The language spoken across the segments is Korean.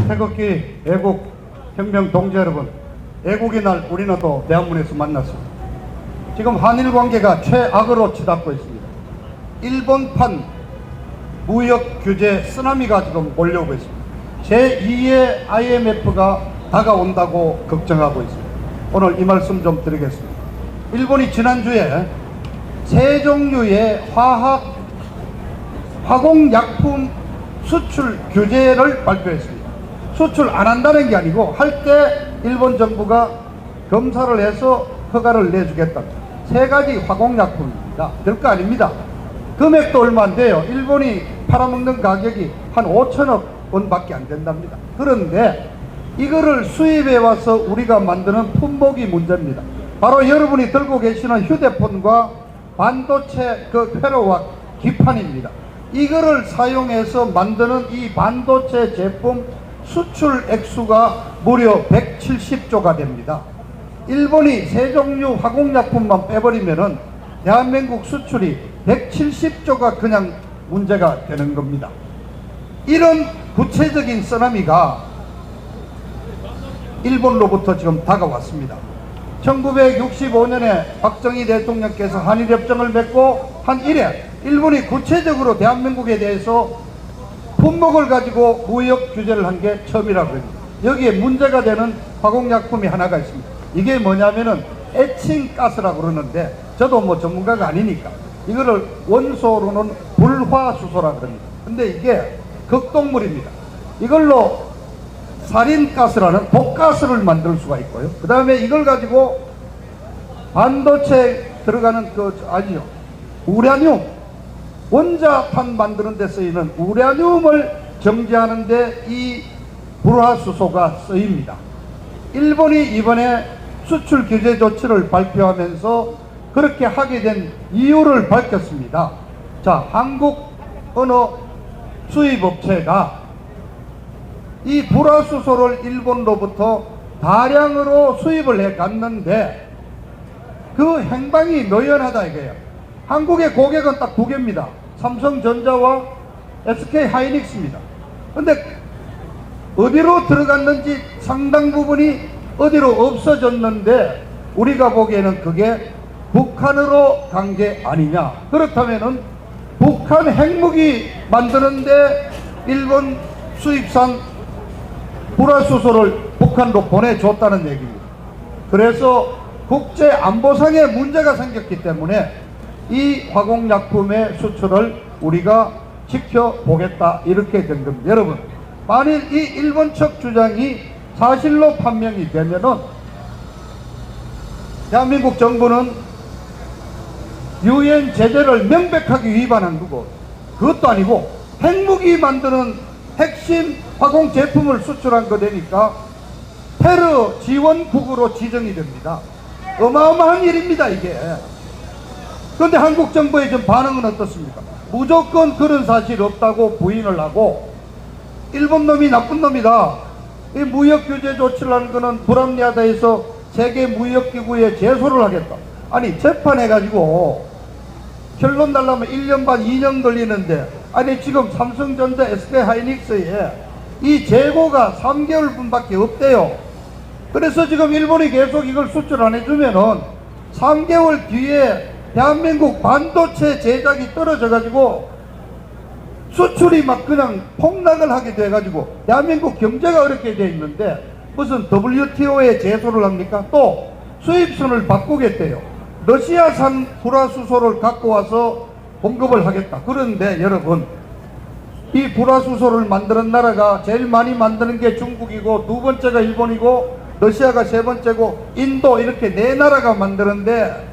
태극기 애국 혁명 동지 여러분, 애국의 날 우리는 또 대한문에서 만났습니다. 지금 한일 관계가 최악으로 치닫고 있습니다. 일본판 무역 규제 쓰나미가 지금 몰려오고 있습니다. 제2의 IMF가 다가온다고 걱정하고 있습니다. 오늘 이 말씀 좀 드리겠습니다. 일본이 지난주에 세 종류의 화공약품 수출 규제를 발표했습니다. 수출 안 한다는 게 아니고 할 때 일본 정부가 검사를 해서 허가를 내주겠다. 세 가지 화공약품입니다. 별거 아닙니다. 금액도 얼마 안 돼요. 일본이 팔아먹는 가격이 한 5천억 원밖에 안 된답니다. 그런데 이거를 수입해 와서 우리가 만드는 품목이 문제입니다. 바로 여러분이 들고 계시는 휴대폰과 반도체 그 회로와 기판입니다. 이거를 사용해서 만드는 이 반도체 제품 수출 액수가 무려 170조가 됩니다. 일본이 세 종류 화공약품만 빼버리면은 대한민국 수출이 170조가 그냥 문제가 되는 겁니다. 이런 구체적인 쓰나미가 일본로부터 지금 다가왔습니다. 1965년에 박정희 대통령께서 한일협정을 맺고 한 이래 일본이 구체적으로 대한민국에 대해서 품목을 가지고 무역 규제를 한 게 처음이라고 합니다. 여기에 문제가 되는 화공약품이 하나가 있습니다. 이게 뭐냐면은 에칭가스라고 그러는데 저도 뭐 전문가가 아니니까 이거를 원소로는 불화수소라고 합니다. 근데 이게 극독물입니다. 이걸로 살인가스라는 독가스를 만들 수가 있고요. 그 다음에 이걸 가지고 반도체에 들어가는 우라늄, 원자탄 만드는 데 쓰이는 우라늄을 정제하는데 이 불화수소가 쓰입니다. 일본이 이번에 수출 규제 조치를 발표하면서 그렇게 하게 된 이유를 밝혔습니다. 자, 한국 어느 수입업체가 이 불화수소를 일본로부터 다량으로 수입을 해 갔는데 그 행방이 묘연하다 이거예요. 한국의 고객은 딱 두 개입니다. 삼성전자와 SK하이닉스입니다. 근데 어디로 들어갔는지 상당 부분이 어디로 없어졌는데 우리가 보기에는 그게 북한으로 간 게 아니냐. 그렇다면은 북한 핵무기 만드는데 일본 수입산 불화수소를 북한으로 보내줬다는 얘기입니다. 그래서 국제 안보상에 문제가 생겼기 때문에 이 화공약품의 수출을 우리가 지켜보겠다 이렇게 된 겁니다. 여러분, 만일 이 일본 측 주장이 사실로 판명이 되면은 대한민국 정부는 유엔 제재를 명백하게 위반한 거고, 그것도 아니고 핵무기 만드는 핵심 화공 제품을 수출한 거 되니까 테러 지원국으로 지정이 됩니다. 어마어마한 일입니다 이게. 그런데 한국 정부의 좀 반응은 어떻습니까? 무조건 그런 사실이 없다고 부인을 하고 일본 놈이 나쁜 놈이다, 이 무역 규제 조치를 하는 거는 불합리하다 해서 세계 무역기구에 제소를 하겠다. 아니 재판해가지고 결론 날라면 1년 반 2년 걸리는데, 아니 지금 삼성전자 SK하이닉스에 이 재고가 3개월분밖에 없대요. 그래서 지금 일본이 계속 이걸 수출 안 해주면은 3개월 뒤에 대한민국 반도체 제작이 떨어져 가지고 수출이 막 그냥 폭락을 하게 돼 가지고 대한민국 경제가 어렵게 돼 있는데 무슨 WTO에 제소를 합니까? 또 수입선을 바꾸겠대요. 러시아산 불화수소를 갖고 와서 공급을 하겠다. 그런데 여러분, 이 불화수소를 만드는 나라가 제일 많이 만드는 게 중국이고 두 번째가 일본이고 러시아가 세 번째고 인도, 이렇게 네 나라가 만드는데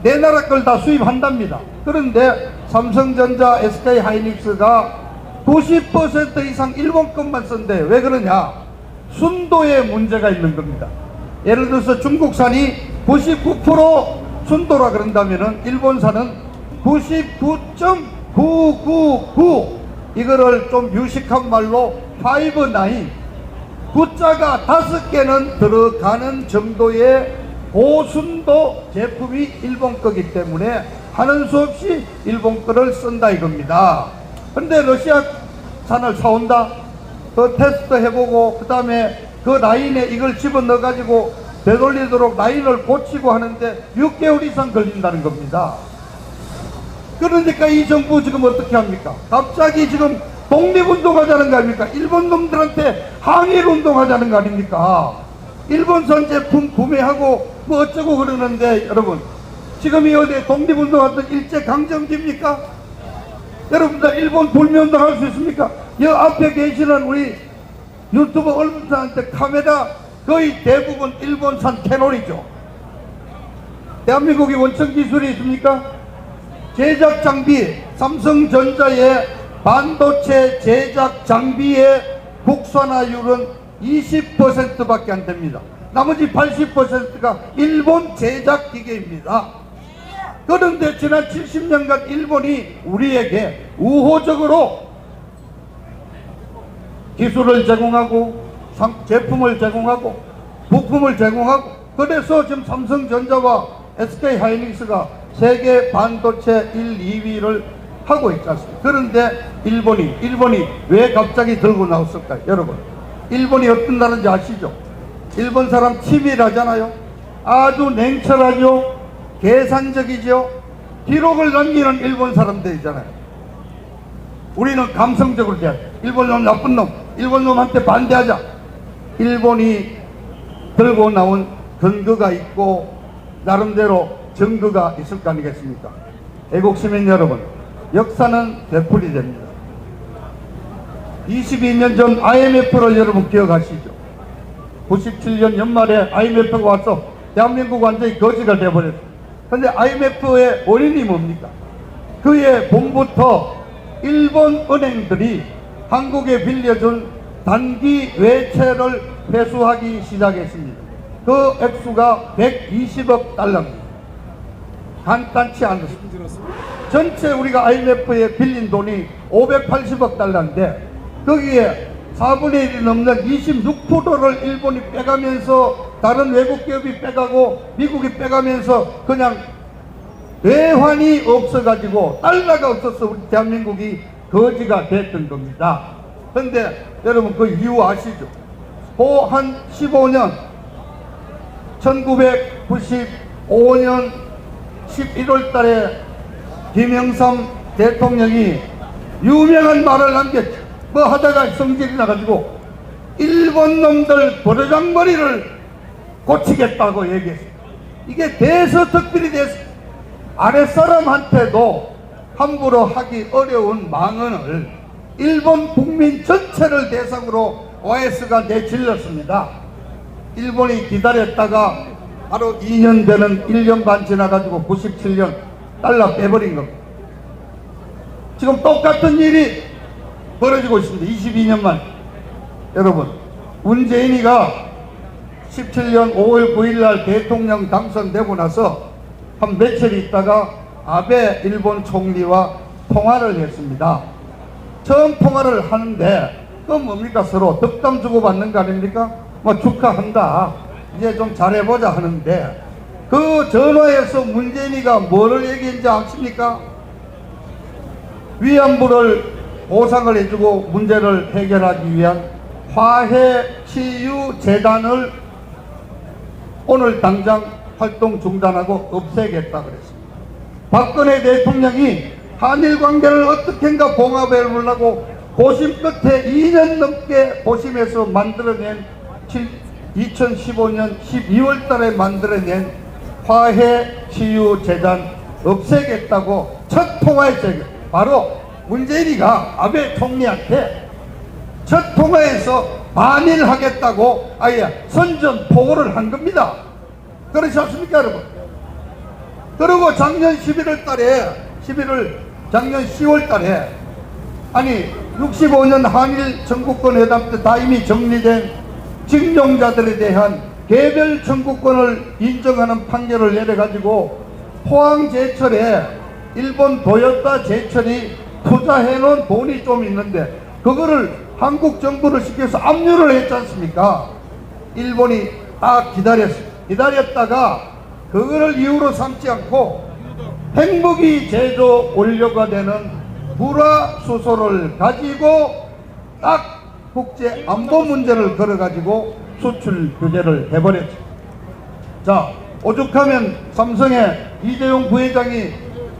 네 나라 걸 다 수입한답니다. 그런데 삼성전자, SK하이닉스가 90% 이상 일본 것만 쓴대. 왜 그러냐? 순도에 문제가 있는 겁니다. 예를 들어서 중국산이 99% 순도라 그런다면은 일본산은 99.999, 이거를 좀 유식한 말로 59, 구자가 5개는 들어가는 정도의 고순도 제품이 일본 거기 때문에 하는 수 없이 일본 거를 쓴다 이겁니다. 근데 러시아 산을 사온다? 그 테스트 해보고 그 다음에 그 라인에 이걸 집어넣어 가지고 되돌리도록 라인을 고치고 하는데 6개월 이상 걸린다는 겁니다. 그러니까 이 정부 지금 어떻게 합니까? 갑자기 지금 독립운동하자는 거 아닙니까? 일본 놈들한테 항일운동하자는 거 아닙니까? 일본산 제품 구매하고 뭐 어쩌고 그러는데 여러분 지금 이 어디 독립운동하던 일제강점기입니까? 여러분들 일본 불매운동 할 수 있습니까? 이 앞에 계시는 우리 유튜브 언론사한테 카메라 거의 대부분 일본산 캐논이죠. 대한민국이 원천 기술이 있습니까? 제작 장비, 삼성전자의 반도체 제작 장비의 국산화율은 20%밖에 안 됩니다. 나머지 80%가 일본 제작 기계입니다. 그런데 지난 70년간 일본이 우리에게 우호적으로 기술을 제공하고 제품을 제공하고 부품을 제공하고 그래서 지금 삼성전자와 SK하이닉스가 세계 반도체 1, 2위를 하고 있지 않습니까? 그런데 일본이 왜 갑자기 들고 나왔을까요? 여러분 일본이 어떤 나라인지 아시죠? 일본 사람 치밀하잖아요. 아주 냉철하죠. 계산적이죠. 기록을 남기는 일본 사람들이잖아요. 우리는 감성적으로 돼야 돼. 일본 놈 나쁜 놈, 일본 놈한테 반대하자. 일본이 들고 나온 근거가 있고 나름대로 증거가 있을 거 아니겠습니까? 애국 시민 여러분, 역사는 되풀이 됩니다. 22년 전 IMF를 여러분 기억하시죠? 97년 연말에 IMF가 와서 대한민국 완전히 거지가 돼버렸어요. 근데 IMF의 원인이 뭡니까? 그의 봄부터 일본 은행들이 한국에 빌려준 단기 외채를 회수하기 시작했습니다. 그 액수가 120억 달러입니다. 간단치 않습니다. 전체 우리가 IMF에 빌린 돈이 580억 달러인데 거기에 4분의 1이 넘는 26%를 일본이 빼가면서 다른 외국 기업이 빼가고 미국이 빼가면서 그냥 외환이 없어가지고 달러가 없어서 우리 대한민국이 거지가 됐던 겁니다. 그런데 여러분 그 이유 아시죠? 한 15년 1995년 11월 달에 김영삼 대통령이 유명한 말을 남겼죠. 뭐 하다가 성질이 나가지고 일본 놈들 버르장머리를 고치겠다고 얘기했어요. 이게 대서특필이 됐어요. 아랫사람한테도 함부로 하기 어려운 망언을 일본 국민 전체를 대상으로 OS가 내질렀습니다. 일본이 기다렸다가 바로 2년 되는 1년 반 지나가지고 97년 달러 빼버린 겁니다. 지금 똑같은 일이 벌어지고 있습니다. 22년 만. 여러분 문재인이가 17년 5월 9일 날 대통령 당선되고 나서 한 며칠 있다가 아베 일본 총리와 통화를 했습니다. 처음 통화를 하는데 그건 뭡니까? 서로 덕담 주고받는 거 아닙니까? 뭐 축하한다, 이제 좀 잘해보자 하는데 그 전화에서 문재인이가 뭐를 얘기했는지 아십니까? 위안부를 보상을 해주고 문제를 해결하기 위한 화해치유재단을 오늘 당장 활동 중단하고 없애겠다 그랬습니다. 박근혜 대통령이 한일 관계를 어떻게인가 봉합해 보려고 고심 끝에 2년 넘게 고심해서 만들어낸 2015년 12월 달에 만들어낸 화해치유재단 없애겠다고 첫 통화했어요. 바로 문재인이가 아베 총리한테 첫 통화에서 반일하겠다고 아예 선전포고를 한 겁니다. 그렇지 않습니까 여러분? 그리고 작년 11월 달에 작년 10월 달에 아니 65년 한일 청구권 회담 때 다 이미 정리된 징용자들에 대한 개별 청구권을 인정하는 판결을 내려가지고 포항 제철에 일본 도요타 제철이 투자해 놓은 돈이 좀 있는데 그거를 한국 정부를 시켜서 압류를 했지 않습니까? 일본이 기다렸다가 그거를 이유로 삼지 않고 핵무기 제조 원료가 되는 불화수소를 가지고 딱 국제 안보 문제를 걸어가지고 수출 규제를 해버렸죠. 자, 오죽하면 삼성의 이재용 부회장이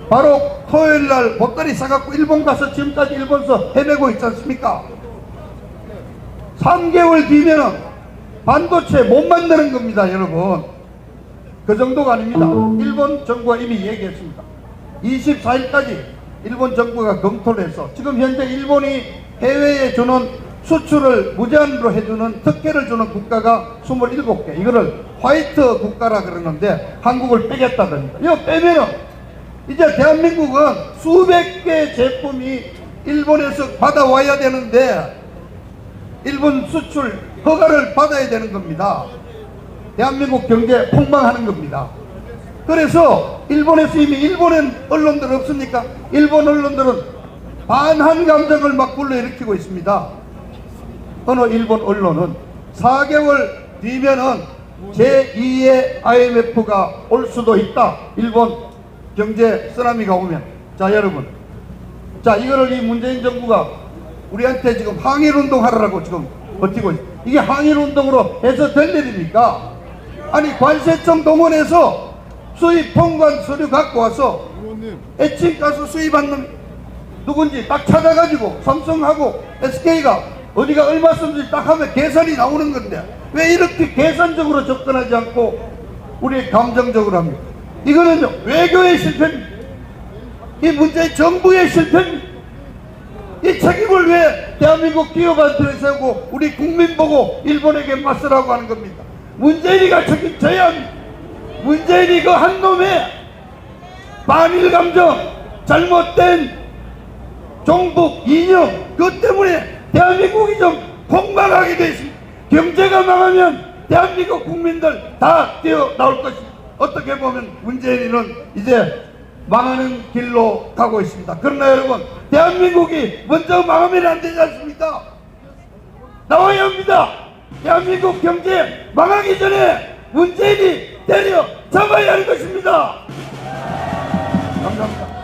바로 토요일날 보따리 싸갖고 일본 가서 지금까지 일본서 헤매고 있지 않습니까? 3개월 뒤면은 반도체 못 만드는 겁니다, 여러분. 그 정도가 아닙니다. 일본 정부가 이미 얘기했습니다. 24일까지 일본 정부가 검토를 해서 지금 현재 일본이 해외에 주는 수출을 무제한으로 해주는 특혜를 주는 국가가 27개. 이거를 화이트 국가라 그러는데 한국을 빼겠다던가. 이거 빼면은 이제 대한민국은 수백 개 제품이 일본에서 받아와야 되는데 일본 수출 허가를 받아야 되는 겁니다. 대한민국 경제 폭망하는 겁니다. 그래서 일본에서 이미 일본엔 언론들 없습니까? 일본 언론들은 반한 감정을 막 불러일으키고 있습니다. 어느 일본 언론은 4개월 뒤면은 제2의 IMF가 올 수도 있다. 일본 경제 쓰나미가 오면. 자, 여러분, 자, 이거를 이 문재인 정부가 우리한테 지금 항일운동 하라고 지금 버티고 있어요. 이게 항일운동으로 해서 될 일입니까? 아니, 관세청 동원해서 수입 통관 서류 갖고 와서 애칭가스 수입한 놈 누군지 딱 찾아가지고 삼성하고 SK가 어디가 얼마 쓰는지 딱 하면 계산이 나오는 건데 왜 이렇게 계산적으로 접근하지 않고 우리 감정적으로 합니까? 이거는요, 외교의 실패입니다. 이 문제의 정부의 실패입니다. 이 책임을 왜 대한민국 기업한테 세우고 우리 국민 보고 일본에게 맞서라고 하는 겁니까? 문재인이가 책임져야 합니다. 문재인이 그 한 놈의 반일 감정, 잘못된 종북 이념, 그것 때문에 대한민국이 좀 폭망하게 되어 있습니다. 경제가 망하면 대한민국 국민들 다 뛰어나올 것입니다. 어떻게 보면 문재인은 이제 망하는 길로 가고 있습니다. 그러나 여러분, 대한민국이 먼저 망하면 안 되지 않습니까? 나와야 합니다. 대한민국 경제 망하기 전에 문재인이 때려 잡아야 하는 것입니다. 감사합니다.